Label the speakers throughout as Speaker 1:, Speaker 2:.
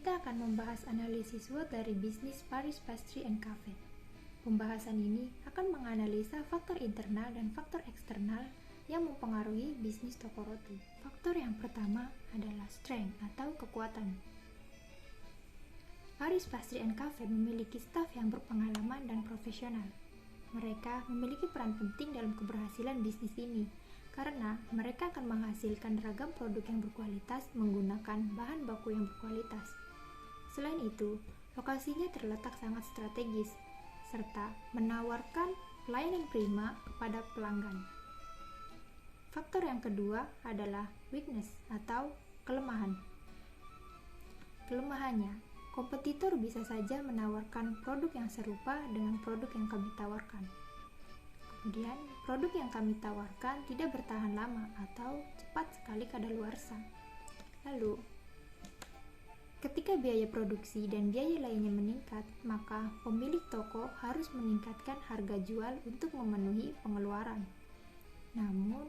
Speaker 1: kita akan membahas analisis SWOT dari bisnis Paris Pastry and Cafe. Pembahasan ini akan menganalisa faktor internal dan faktor eksternal yang mempengaruhi bisnis toko roti. Faktor yang pertama adalah strength atau kekuatan. Paris Pastry and Cafe memiliki staf yang berpengalaman dan profesional. Mereka memiliki peran penting dalam keberhasilan bisnis ini, karena mereka akan menghasilkan ragam produk yang berkualitas menggunakan bahan baku yang berkualitas. Selain itu, lokasinya terletak sangat strategis, serta menawarkan pelayanan prima kepada pelanggan. Faktor yang kedua adalah weakness atau kelemahan. Kelemahannya, kompetitor bisa saja menawarkan produk yang serupa dengan produk yang kami tawarkan. Kemudian, produk yang kami tawarkan tidak bertahan lama atau cepat sekali kadaluarsa. Lalu, ketika biaya produksi dan biaya lainnya meningkat, maka pemilik toko harus meningkatkan harga jual untuk memenuhi pengeluaran. Namun,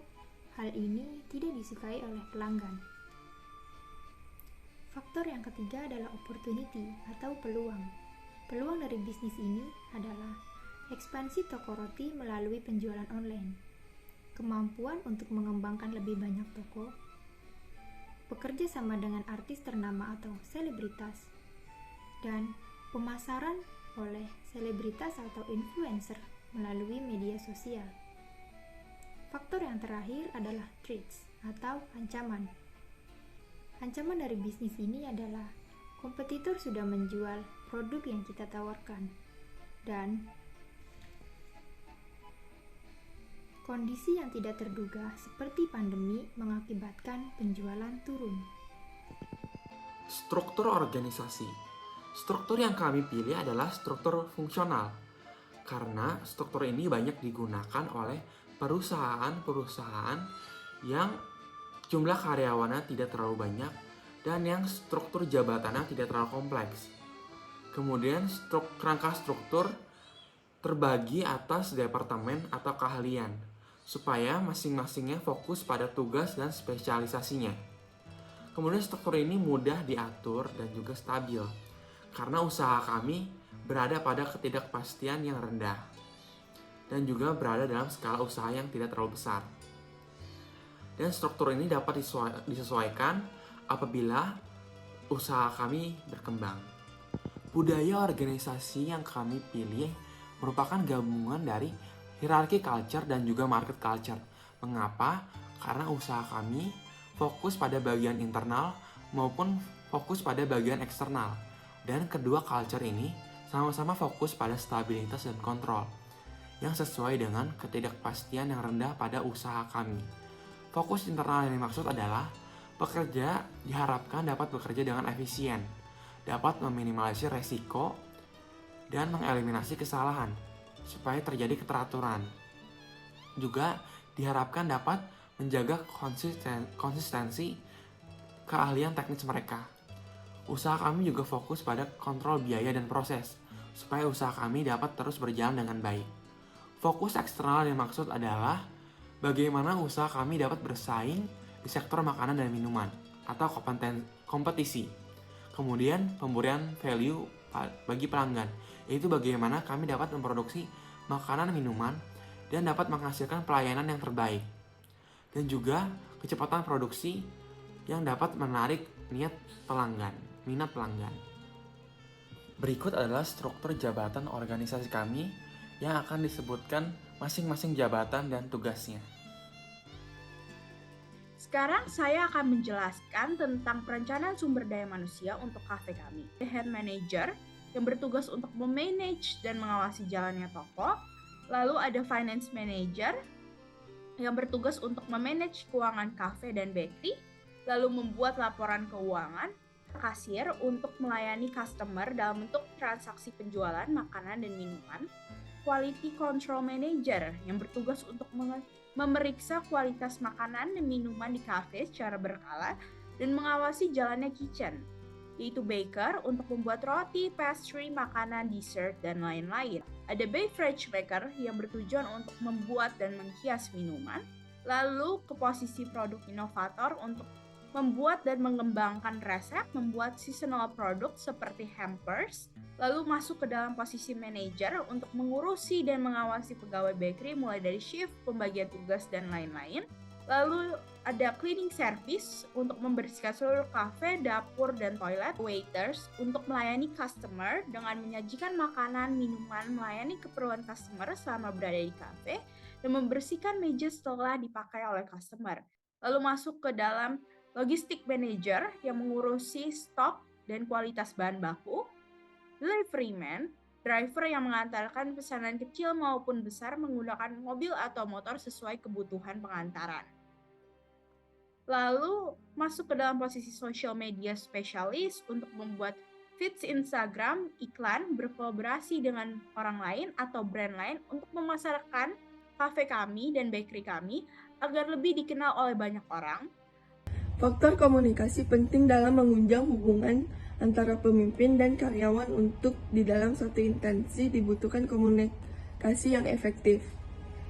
Speaker 1: hal ini tidak disukai oleh pelanggan. Faktor yang ketiga adalah opportunity atau peluang. Peluang dari bisnis ini adalah ekspansi toko roti melalui penjualan online, kemampuan untuk mengembangkan lebih banyak toko, bekerja sama dengan artis ternama atau selebritas, dan pemasaran oleh selebritas atau influencer melalui media sosial. Faktor yang terakhir adalah threats atau ancaman. Ancaman dari bisnis ini adalah kompetitor sudah menjual produk yang kita tawarkan, dan kondisi yang tidak terduga seperti pandemi mengakibatkan penjualan turun.
Speaker 2: Struktur organisasi. Struktur yang kami pilih adalah struktur fungsional, karena struktur ini banyak digunakan oleh perusahaan-perusahaan yang jumlah karyawannya tidak terlalu banyak dan yang struktur jabatannya tidak terlalu kompleks. Kemudian kerangka struktur terbagi atas departemen atau keahlian, supaya masing-masingnya fokus pada tugas dan spesialisasinya. Kemudian struktur ini mudah diatur dan juga stabil, karena usaha kami berada pada ketidakpastian yang rendah, dan juga berada dalam skala usaha yang tidak terlalu besar. Dan struktur ini dapat disesuaikan apabila usaha kami berkembang. Budaya organisasi yang kami pilih merupakan gabungan dari hierarchy culture dan juga market culture. Mengapa? Karena usaha kami fokus pada bagian internal maupun fokus pada bagian eksternal. Dan kedua culture ini sama-sama fokus pada stabilitas dan kontrol, yang sesuai dengan ketidakpastian yang rendah pada usaha kami. Fokus internal yang dimaksud adalah pekerja diharapkan dapat bekerja dengan efisien, dapat meminimalisir resiko, dan mengeliminasi kesalahan supaya terjadi keteraturan. Juga diharapkan dapat menjaga konsistensi keahlian teknis mereka. Usaha kami juga fokus pada kontrol biaya dan proses, supaya usaha kami dapat terus berjalan dengan baik. Fokus eksternal yang dimaksud adalah bagaimana usaha kami dapat bersaing di sektor makanan dan minuman atau kompetisi. Kemudian pemberian value bagi pelanggan, yaitu bagaimana kami dapat memproduksi makanan minuman dan dapat menghasilkan pelayanan yang terbaik. Dan juga kecepatan produksi yang dapat menarik minat pelanggan. Berikut adalah struktur jabatan organisasi kami yang akan disebutkan masing-masing jabatan dan tugasnya.
Speaker 3: Sekarang saya akan menjelaskan tentang perencanaan sumber daya manusia untuk kafe kami. Head Manager yang bertugas untuk memanage dan mengawasi jalannya toko. Lalu ada Finance Manager yang bertugas untuk memanage keuangan kafe dan bakery. Lalu membuat laporan keuangan. Kasir untuk melayani customer dalam bentuk transaksi penjualan makanan dan minuman. Quality Control Manager yang bertugas untuk memeriksa kualitas makanan dan minuman di kafe secara berkala dan mengawasi jalannya kitchen, yaitu baker untuk membuat roti, pastry, makanan, dessert, dan lain-lain. Ada beverage maker yang bertujuan untuk membuat dan menghias minuman, lalu ke posisi produk inovator untuk membuat dan mengembangkan resep, membuat seasonal product seperti hampers, lalu masuk ke dalam posisi manajer untuk mengurusi dan mengawasi pegawai bakery mulai dari shift, pembagian tugas, dan lain-lain. Lalu ada cleaning service untuk membersihkan seluruh kafe, dapur, dan toilet. Waiters untuk melayani customer dengan menyajikan makanan, minuman, melayani keperluan customer selama berada di kafe, dan membersihkan meja setelah dipakai oleh customer. Lalu masuk ke dalam logistik manager yang mengurusi stok dan kualitas bahan baku. Delivery man, driver yang mengantarkan pesanan kecil maupun besar menggunakan mobil atau motor sesuai kebutuhan pengantaran. Lalu masuk ke dalam posisi social media specialist untuk membuat feeds Instagram, iklan, berkolaborasi dengan orang lain atau brand lain untuk memasarkan kafe kami dan bakery kami agar lebih dikenal oleh banyak orang.
Speaker 4: Faktor komunikasi penting dalam mengunjang hubungan antara pemimpin dan karyawan. Untuk di dalam satu instansi dibutuhkan komunikasi yang efektif.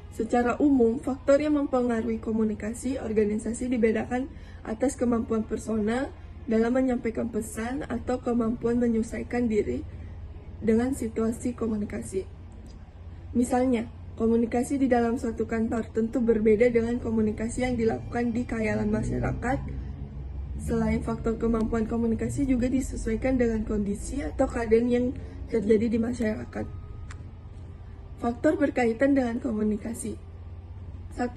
Speaker 4: Secara umum, faktor yang mempengaruhi komunikasi organisasi dibedakan atas kemampuan personal dalam menyampaikan pesan atau kemampuan menyesuaikan diri dengan situasi komunikasi. Misalnya, komunikasi di dalam suatu kantor tentu berbeda dengan komunikasi yang dilakukan di khyalan masyarakat. Selain faktor kemampuan komunikasi juga disesuaikan dengan kondisi atau keadaan yang terjadi di masyarakat. Faktor berkaitan dengan komunikasi. 1.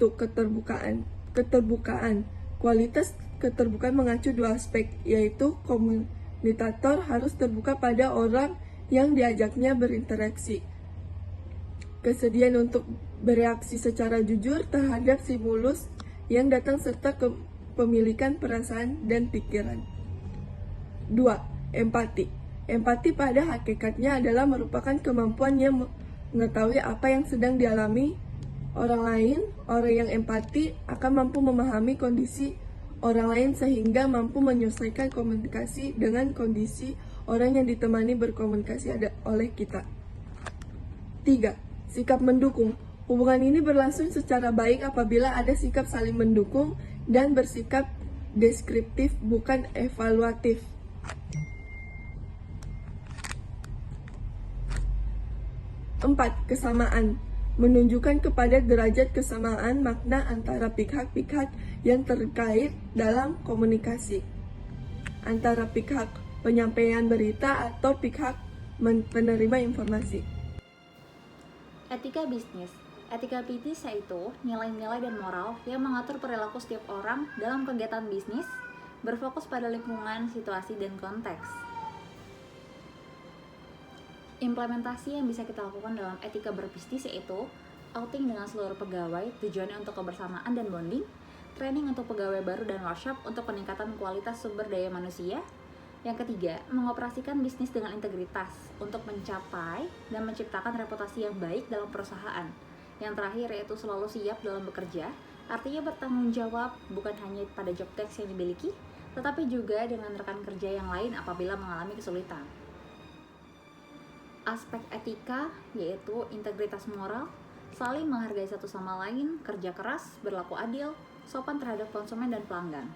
Speaker 4: Keterbukaan. Kualitas keterbukaan mengacu dua aspek, yaitu komunikator harus terbuka pada orang yang diajaknya berinteraksi. Kesediaan untuk bereaksi secara jujur terhadap stimulus yang datang serta kepemilikan perasaan dan pikiran. 2. Empati. Empati pada hakikatnya adalah merupakan kemampuan yang mengetahui apa yang sedang dialami orang lain. Orang yang empati akan mampu memahami kondisi orang lain sehingga mampu menyesuaikan komunikasi dengan kondisi orang yang ditemani berkomunikasi oleh kita. 3. Sikap mendukung. Hubungan ini berlangsung secara baik apabila ada sikap saling mendukung dan bersikap deskriptif bukan evaluatif. 4. Kesamaan. Menunjukkan kepada derajat kesamaan makna antara pihak-pihak yang terkait dalam komunikasi. Antara pihak penyampaian berita atau pihak penerima informasi.
Speaker 5: Etika bisnis. Etika bisnis yaitu nilai-nilai dan moral yang mengatur perilaku setiap orang dalam kegiatan bisnis, berfokus pada lingkungan, situasi, dan konteks. Implementasi yang bisa kita lakukan dalam etika berbisnis yaitu outing dengan seluruh pegawai, tujuannya untuk kebersamaan dan bonding, training untuk pegawai baru dan workshop untuk peningkatan kualitas sumber daya manusia. Yang ketiga, mengoperasikan bisnis dengan integritas untuk mencapai dan menciptakan reputasi yang baik dalam perusahaan. Yang terakhir yaitu selalu siap dalam bekerja, artinya bertanggung jawab bukan hanya pada job desk yang dimiliki, tetapi juga dengan rekan kerja yang lain apabila mengalami kesulitan. Aspek etika yaitu integritas moral, saling menghargai satu sama lain, kerja keras, berlaku adil, sopan terhadap konsumen dan pelanggan.